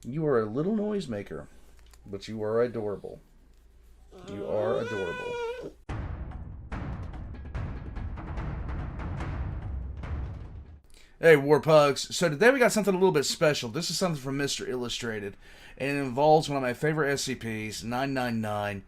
You are a little noisemaker, but you are adorable. You are adorable. Hey, Warpugs. So today we got something a little bit special. This is something from Mr. Illustrated, and it involves one of my favorite SCPs, 999,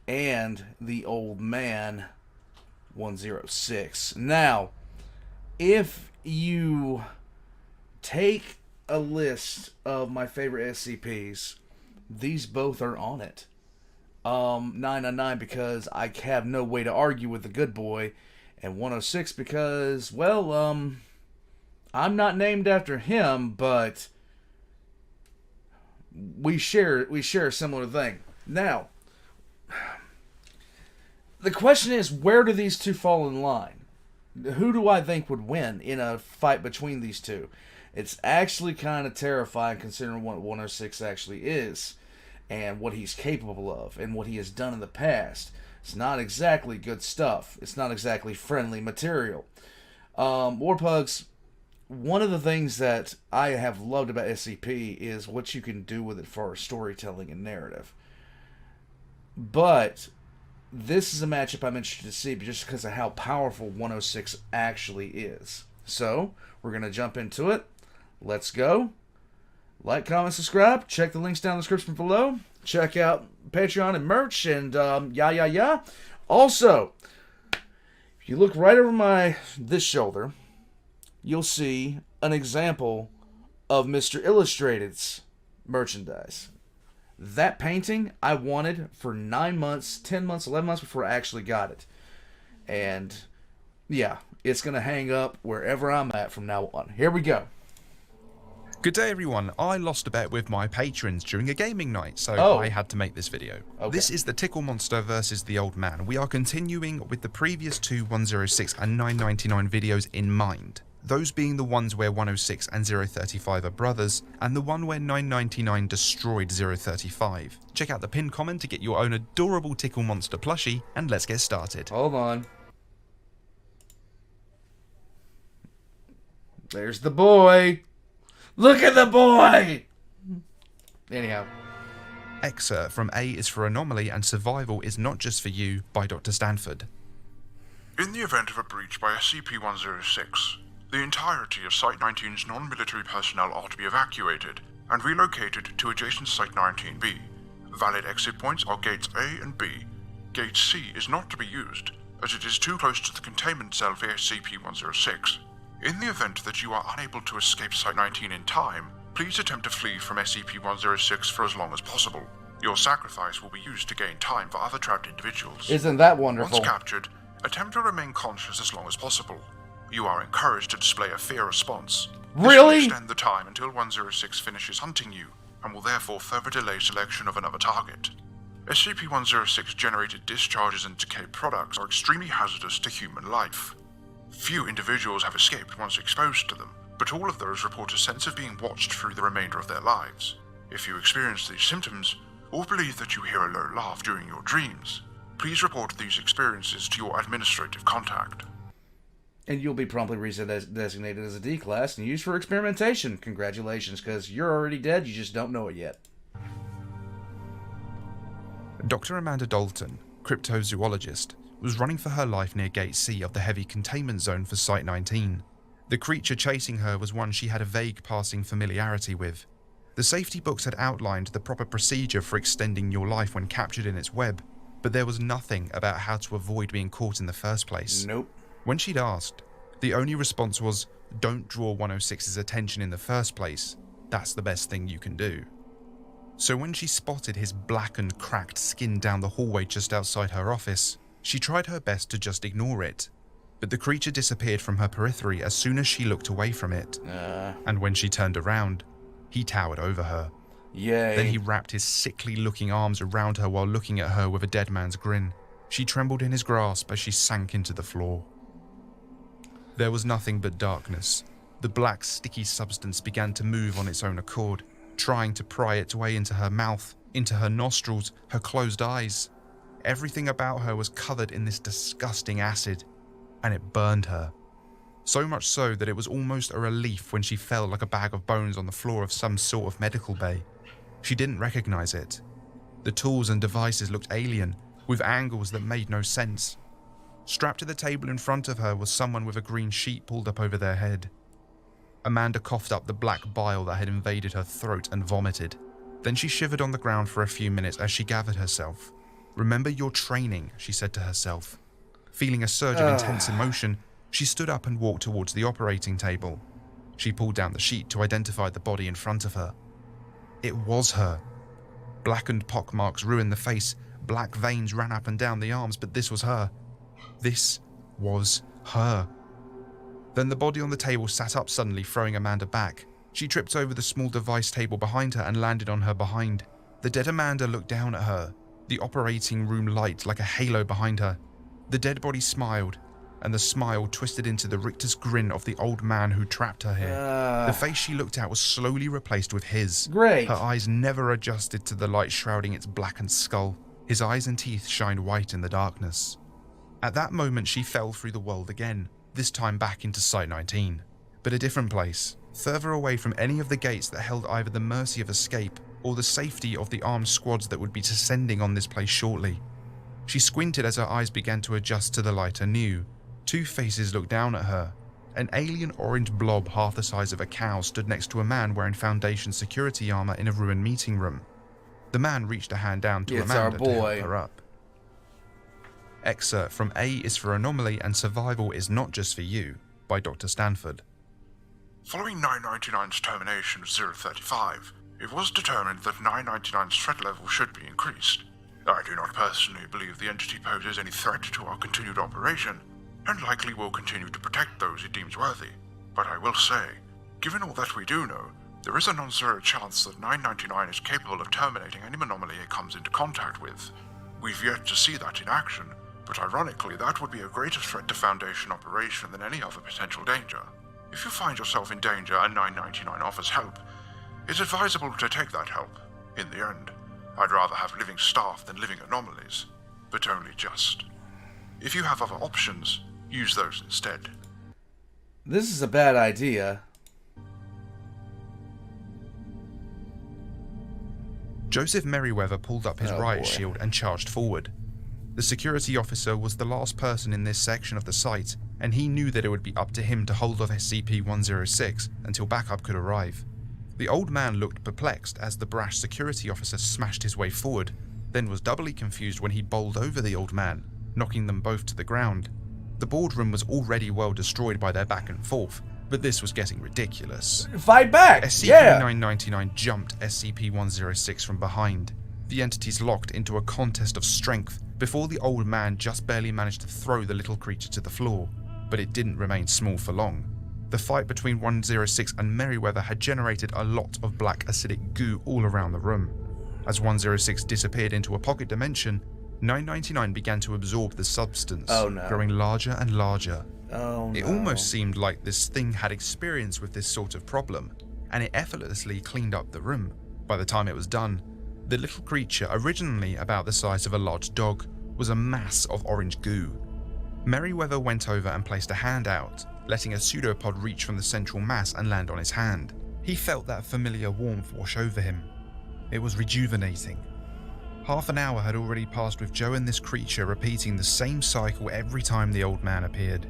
and the old man, 106. Now, if you take a list of my favorite SCPs, these both are on it. 999 because I have no way to argue with the good boy, and 106 because, well, I'm not named after him, but we share a similar thing. Now, the question is, where do these two fall in line? Who do I think would win in a fight between these two? It's actually kind of terrifying considering what 106 actually is, and what he's capable of, and what he has done in the past. It's not exactly good stuff. It's not exactly friendly material. Warpugs, one of the things that I have loved about SCP is what you can do with it for storytelling and narrative. But this is a matchup I'm interested to see just because of how powerful 106 actually is. So, we're going to jump into it. Let's go. Like, comment, subscribe. Check the links down in the description below. Check out Patreon and merch and yeah. Also, if you look right over this shoulder, you'll see an example of Mr. Illustrated's merchandise. That painting I wanted for 9 months, 10 months, 11 months before I actually got it. And yeah, it's going to hang up wherever I'm at from now on. Here we go. Good day everyone, I lost a bet with my patrons during a gaming night, so I had to make this video. Okay. This is the Tickle Monster versus the Old Man. We are continuing with the previous two 106 and 999 videos in mind. Those being the ones where 106 and 035 are brothers, and the one where 999 destroyed 035. Check out the pinned comment to get your own adorable Tickle Monster plushie, and let's get started. Hold on. There's the boy. Look at the boy! Anyhow. Excerpt from A is for Anomaly and Survival is Not Just For You by Dr. Stanford. In the event of a breach by SCP-106, the entirety of Site-19's non-military personnel are to be evacuated and relocated to adjacent Site-19B. Valid exit points are Gates A and B. Gate C is not to be used, as it is too close to the containment cell for SCP-106. In the event that you are unable to escape Site-19 in time, please attempt to flee from SCP-106 for as long as possible. Your sacrifice will be used to gain time for other trapped individuals. Isn't that wonderful? Once captured, attempt to remain conscious as long as possible. You are encouraged to display a fear response. Really? This will extend the time until 106 finishes hunting you, and will therefore further delay selection of another target. SCP-106 generated discharges and decayed products are extremely hazardous to human life. Few individuals have escaped once exposed to them, but all of those report a sense of being watched through the remainder of their lives. If you experience these symptoms, or believe that you hear a low laugh during your dreams, please report these experiences to your administrative contact. And you'll be promptly designated as a D class and used for experimentation. Congratulations, because you're already dead, you just don't know it yet. Dr. Amanda Dalton, cryptozoologist, was running for her life near Gate C of the heavy containment zone for Site-19. The creature chasing her was one she had a vague passing familiarity with. The safety books had outlined the proper procedure for extending your life when captured in its web, but there was nothing about how to avoid being caught in the first place. Nope. When she'd asked, the only response was, "Don't draw 106's attention in the first place. That's the best thing you can do." So when she spotted his blackened, cracked skin down the hallway just outside her office, she tried her best to just ignore it, but the creature disappeared from her periphery as soon as she looked away from it. And when she turned around, he towered over her. Yay. Then he wrapped his sickly-looking arms around her while looking at her with a dead man's grin. She trembled in his grasp as she sank into the floor. There was nothing but darkness. The black, sticky substance began to move on its own accord, trying to pry its way into her mouth, into her nostrils, her closed eyes. Everything about her was covered in this disgusting acid, and it burned her. So much so that it was almost a relief when she fell like a bag of bones on the floor of some sort of medical bay. She didn't recognize it. The tools and devices looked alien, with angles that made no sense. Strapped to the table in front of her was someone with a green sheet pulled up over their head. Amanda coughed up the black bile that had invaded her throat and vomited. Then she shivered on the ground for a few minutes as she gathered herself. "Remember your training," she said to herself. Feeling a surge of intense emotion, she stood up and walked towards the operating table. She pulled down the sheet to identify the body in front of her. It was her. Blackened pockmarks ruined the face, black veins ran up and down the arms, but this was her. This was her. Then the body on the table sat up suddenly, throwing Amanda back. She tripped over the small device table behind her and landed on her behind. The dead Amanda looked down at her, the operating room light like a halo behind her. The dead body smiled, and the smile twisted into the rictus grin of the old man who trapped her here. The face she looked at was slowly replaced with his. Great. Her eyes never adjusted to the light shrouding its blackened skull. His eyes and teeth shined white in the darkness. At that moment, she fell through the world again, this time back into Site-19, but a different place, further away from any of the gates that held either the mercy of escape or the safety of the armed squads that would be descending on this place shortly. She squinted as her eyes began to adjust to the light anew. Two faces looked down at her. An alien orange blob half the size of a cow stood next to a man wearing Foundation security armor in a ruined meeting room. The man reached a hand down to Amanda to help her up. Excerpt from A is for Anomaly and Survival is Not Just For You by Dr. Stanford. Following 999's termination of 035, it was determined that 999's threat level should be increased. I do not personally believe the entity poses any threat to our continued operation, and likely will continue to protect those it deems worthy. But I will say, given all that we do know, there is a non-zero chance that 999 is capable of terminating any anomaly it comes into contact with. We've yet to see that in action, but ironically that would be a greater threat to Foundation operation than any other potential danger. If you find yourself in danger and 999 offers help, it's advisable to take that help. In the end, I'd rather have living staff than living anomalies, but only just. If you have other options, use those instead. This is a bad idea. Joseph Merriweather pulled up his riot shield and charged forward. The security officer was the last person in this section of the site, and he knew that it would be up to him to hold off SCP-106 until backup could arrive. The old man looked perplexed as the brash security officer smashed his way forward, then was doubly confused when he bowled over the old man, knocking them both to the ground. The boardroom was already well destroyed by their back and forth, but this was getting ridiculous. Fight back! SCP-999 jumped SCP-106 from behind. The entities locked into a contest of strength before the old man just barely managed to throw the little creature to the floor, but it didn't remain small for long. The fight between 106 and Merriweather had generated a lot of black acidic goo all around the room. As 106 disappeared into a pocket dimension, 999 began to absorb the substance, growing larger and larger. It almost seemed like this thing had experience with this sort of problem, and it effortlessly cleaned up the room. By the time it was done, the little creature, originally about the size of a large dog, was a mass of orange goo. Merriweather went over and placed a hand out, letting a pseudopod reach from the central mass and land on his hand. He felt that familiar warmth wash over him. It was rejuvenating. Half an hour had already passed with Joe and this creature repeating the same cycle every time the old man appeared.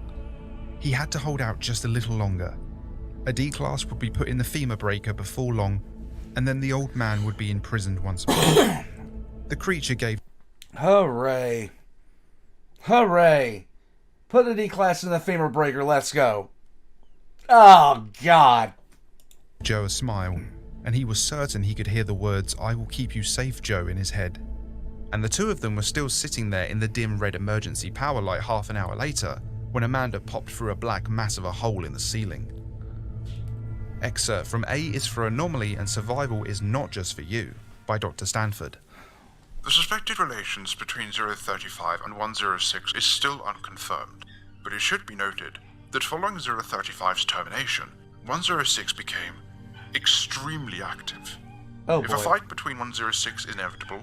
He had to hold out just a little longer. A D-class would be put in the femur breaker before long, and then the old man would be imprisoned once more. The creature gave... Hooray. Hooray. Put the D-class in the femur breaker, let's go. Oh, God. Joe a smile, and he was certain he could hear the words, "I will keep you safe, Joe," in his head. And the two of them were still sitting there in the dim red emergency power light half an hour later, when Amanda popped through a black mass of a hole in the ceiling. Excerpt from A is for Anomaly and Survival is Not Just For You by Dr. Stanford. The suspected relations between 035 and 106 is still unconfirmed, but it should be noted that following 035's termination, 106 became extremely active. If a fight between 106 is inevitable,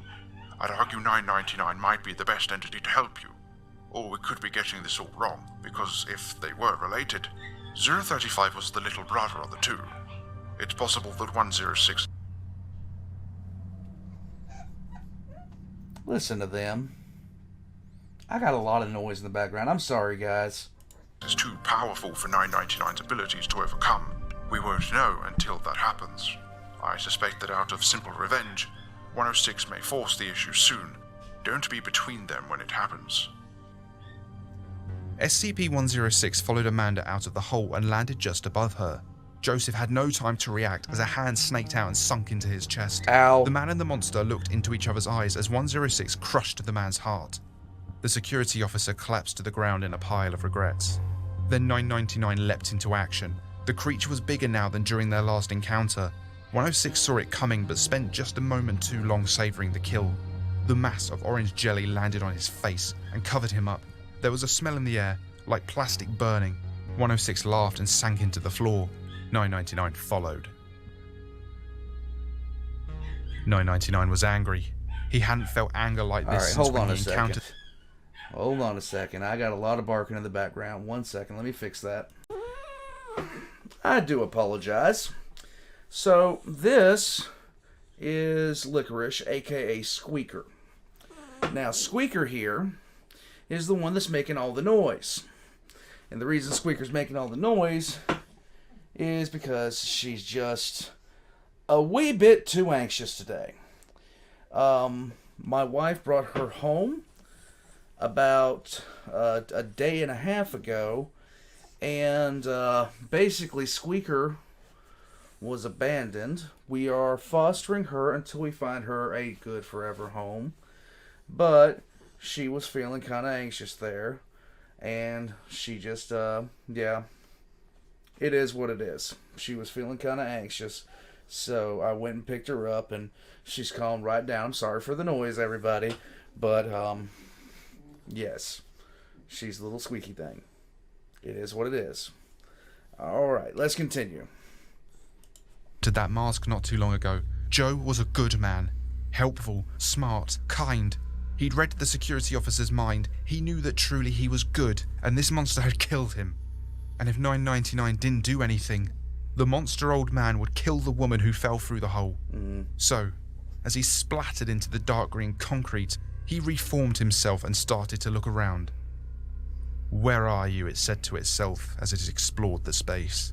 I'd argue 999 might be the best entity to help you. Or we could be getting this all wrong, because if they were related, 035 was the little brother of the two. It's possible that 106... Listen to them. I got a lot of noise in the background. I'm sorry, guys. ...is too powerful for 999's abilities to overcome. We won't know until that happens. I suspect that out of simple revenge, 106 may force the issue soon. Don't be between them when it happens. SCP-106 followed Amanda out of the hole and landed just above her. Joseph had no time to react as a hand snaked out and sunk into his chest. Ow. The man and the monster looked into each other's eyes as 106 crushed the man's heart. The security officer collapsed to the ground in a pile of regrets. Then 999 leapt into action. The creature was bigger now than during their last encounter. 106 saw it coming but spent just a moment too long savouring the kill. The mass of orange jelly landed on his face and covered him up. There was a smell in the air, like plastic burning. 106 laughed and sank into the floor. 999 followed. 999 was angry. He hadn't felt anger like this since when he encountered... Hold on a second. I got a lot of barking in the background. 1 second. Let me fix that. I do apologize. So, this is Licorice, aka Squeaker. Now, Squeaker here is the one that's making all the noise. And the reason Squeaker's making all the noise is because she's just a wee bit too anxious today. My wife brought her home about a day and a half ago, and basically Squeaker was abandoned. We are fostering her until we find her a good forever home, but she was feeling kind of anxious there, and she just yeah, it is what it is. She was feeling kind of anxious, so I went and picked her up, and she's calmed right down. I'm sorry for the noise, everybody, but yes, she's a little squeaky thing. It is what it is. Alright, let's continue. To that mask not too long ago, Joe was a good man. Helpful, smart, kind. He'd read the security officer's mind. He knew that truly he was good, and this monster had killed him. And if 999 didn't do anything, the monster old man would kill the woman who fell through the hole. So, as he splattered into the dark green concrete, he reformed himself and started to look around. "Where are you?" it said to itself as it explored the space.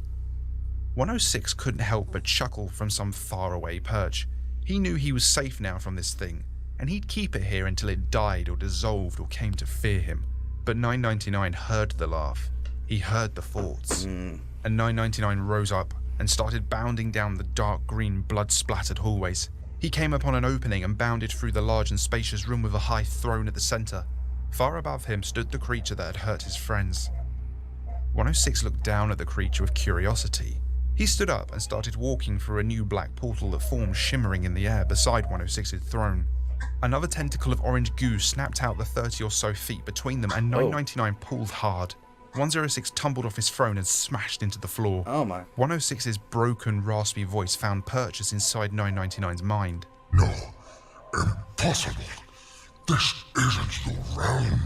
106 couldn't help but chuckle from some faraway perch. He knew he was safe now from this thing, and he'd keep it here until it died or dissolved or came to fear him. But 999 heard the laugh. He heard the thoughts. And 999 rose up and started bounding down the dark green blood-splattered hallways. He came upon an opening and bounded through the large and spacious room with a high throne at the center. Far above him stood the creature that had hurt his friends. 106 looked down at the creature with curiosity. He stood up and started walking through a new black portal that formed shimmering in the air beside 106's throne. Another tentacle of orange goo snapped out the 30 or so feet between them, and 999 pulled hard. 106 tumbled off his throne and smashed into the floor. Oh my. 106's broken, raspy voice found purchase inside 999's mind. "No, impossible. This isn't your realm."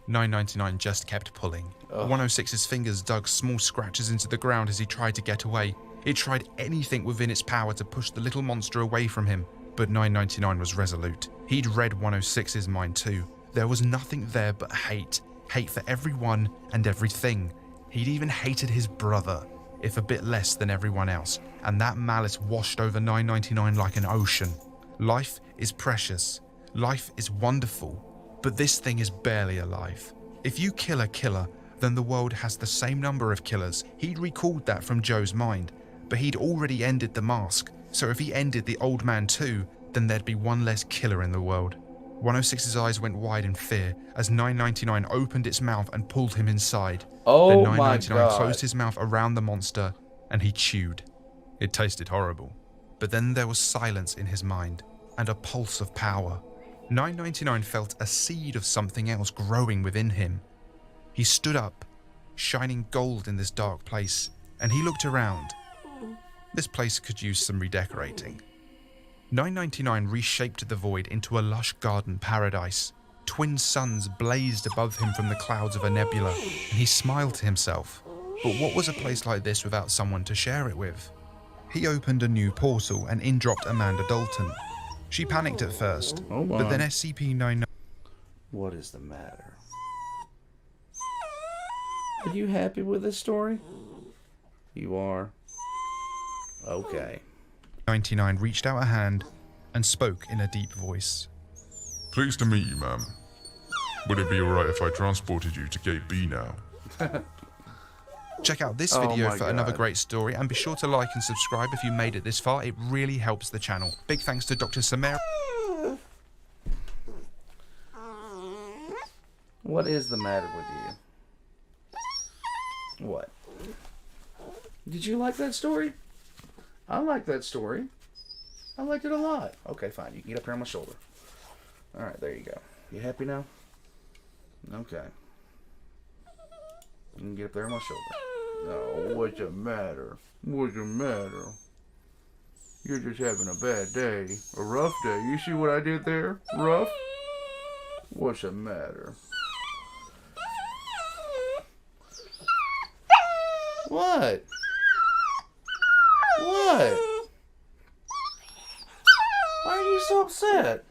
999 just kept pulling. 106's fingers dug small scratches into the ground as he tried to get away. It tried anything within its power to push the little monster away from him, but 999 was resolute. He'd read 106's mind too. There was nothing there but hate. Hate for everyone and everything. He'd even hated his brother, if a bit less than everyone else, and that malice washed over 999 like an ocean. Life is precious. Life is wonderful. But this thing is barely alive. If you kill a killer, then the world has the same number of killers. He'd recalled that from Joe's mind, but he'd already ended the mask, so if he ended the old man too, then there'd be one less killer in the world. 106's eyes went wide in fear as 999 opened its mouth and pulled him inside. Then 999 closed his mouth around the monster, and he chewed. It tasted horrible. But then there was silence in his mind, and a pulse of power. 999 felt a seed of something else growing within him. He stood up, shining gold in this dark place, and he looked around. This place could use some redecorating. 999 reshaped the void into a lush garden paradise. Twin suns blazed above him from the clouds of a nebula, and he smiled to himself. But what was a place like this without someone to share it with? He opened a new portal and in-dropped Amanda Dalton. She panicked at first, but then SCP-999... What is the matter? Are you happy with this story? You are? Okay. 99 reached out a hand and spoke in a deep voice. Pleased to meet you, ma'am. Would it be alright if I transported you to Gate B now? Check out this video for another great story, and be sure to like and subscribe if you made it this far. It really helps the channel. Big thanks to Dr. Samara. What is the matter with you? What? Did you like that story? I like that story. I liked it a lot. Okay, fine. You can get up here on my shoulder. Alright, there you go. You happy now? Okay. You can get up there on my shoulder. Oh, what's the matter? What's the matter? You're just having a bad day. A rough day. You see what I did there? Rough? What's the matter? What? What? Why are you so upset?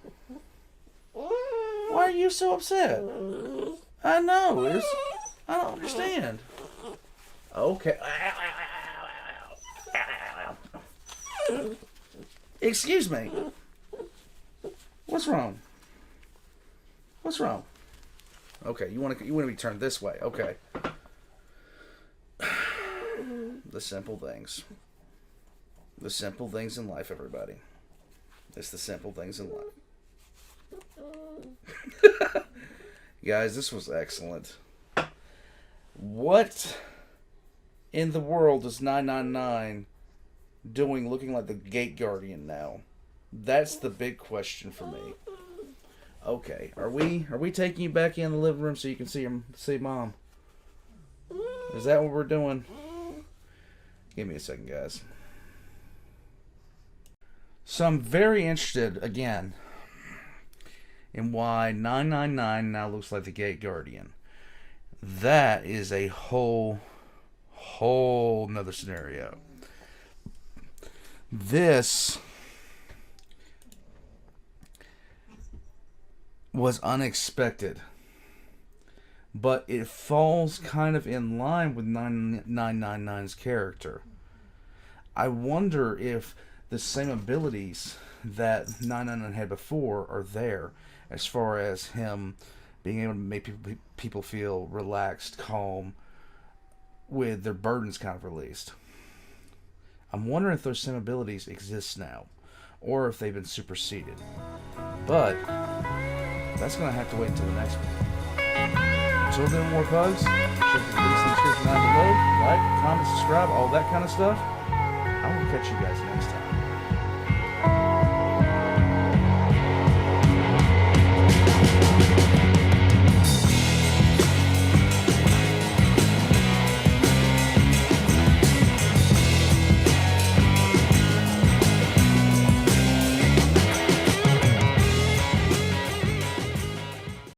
Why are you so upset? I know. I don't understand. Okay. Excuse me. What's wrong? What's wrong? Okay, you want to be turned this way. Okay. The simple things. The simple things in life, everybody. It's the simple things in life. Guys, this was excellent. What in the world is 999 doing looking like the gate guardian now? That's the big question for me. Okay, are we taking you back in the living room so you can see Mom? Is that what we're doing? Give me a second, guys. So I'm very interested, again, in why 999 now looks like the gate guardian. That is a whole nother scenario. This was unexpected, but it falls kind of in line with 999's character. I wonder if the same abilities that 999 had before are there, as far as him being able to make people feel relaxed, calm, with their burdens kind of released. I'm wondering if those same abilities exist now, or if they've been superseded. But that's going to have to wait until the next one. Until then, more bugs, check the links in the description down below. Like, comment, subscribe, all that kind of stuff. I will catch you guys next time.